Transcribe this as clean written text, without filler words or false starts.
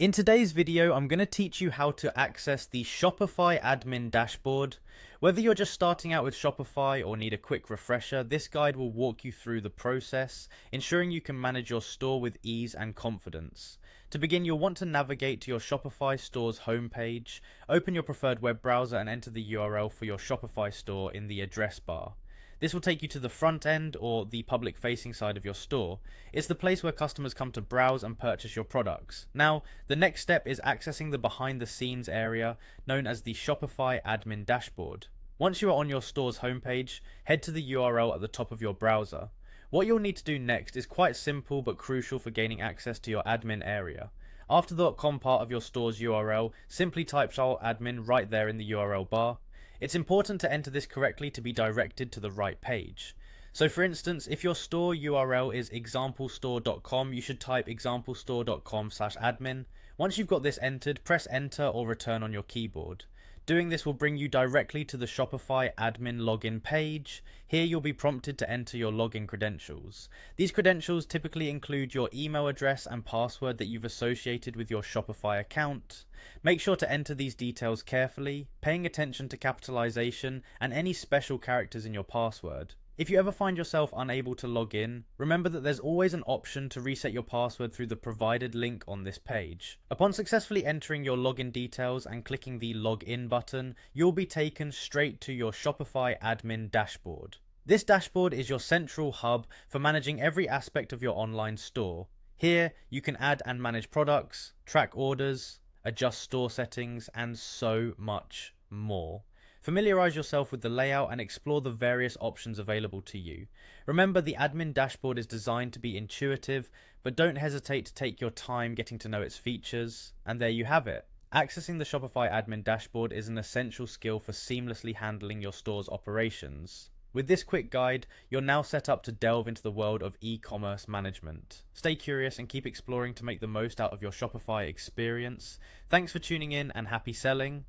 In today's video, I'm going to teach you how to access the Shopify admin dashboard. Whether you're just starting out with Shopify or need a quick refresher, this guide will walk you through the process, ensuring you can manage your store with ease and confidence. To begin, you'll want to navigate to your Shopify store's homepage, open your preferred web browser and enter the URL for your Shopify store in the address bar. This will take you to the front end or the public facing side of your store. It's the place where customers come to browse and purchase your products. Now, the next step is accessing the behind the scenes area known as the Shopify admin dashboard. Once you are on your store's homepage, head to the URL at the top of your browser. What you'll need to do next is quite simple but crucial for gaining access to your admin area. After the .com part of your store's URL, simply type admin right there in the URL bar. It's important to enter this correctly to be directed to the right page. So for instance, if your store URL is examplestore.com, you should type examplestore.com/admin. Once you've got this entered, press enter or return on your keyboard. Doing this will bring you directly to the Shopify admin login page. Here you'll be prompted to enter your login credentials. These credentials typically include your email address and password that you've associated with your Shopify account. Make sure to enter these details carefully, paying attention to capitalization and any special characters in your password. If you ever find yourself unable to log in, remember that there's always an option to reset your password through the provided link on this page. Upon successfully entering your login details and clicking the login button, you'll be taken straight to your Shopify admin dashboard. This dashboard is your central hub for managing every aspect of your online store. Here, you can add and manage products, track orders, adjust store settings, and so much more. Familiarize yourself with the layout and explore the various options available to you. Remember, the admin dashboard is designed to be intuitive, but don't hesitate to take your time getting to know its features. And there you have it. Accessing the Shopify admin dashboard is an essential skill for seamlessly handling your store's operations. With this quick guide, you're now set up to delve into the world of e-commerce management. Stay curious and keep exploring to make the most out of your Shopify experience. Thanks for tuning in and happy selling.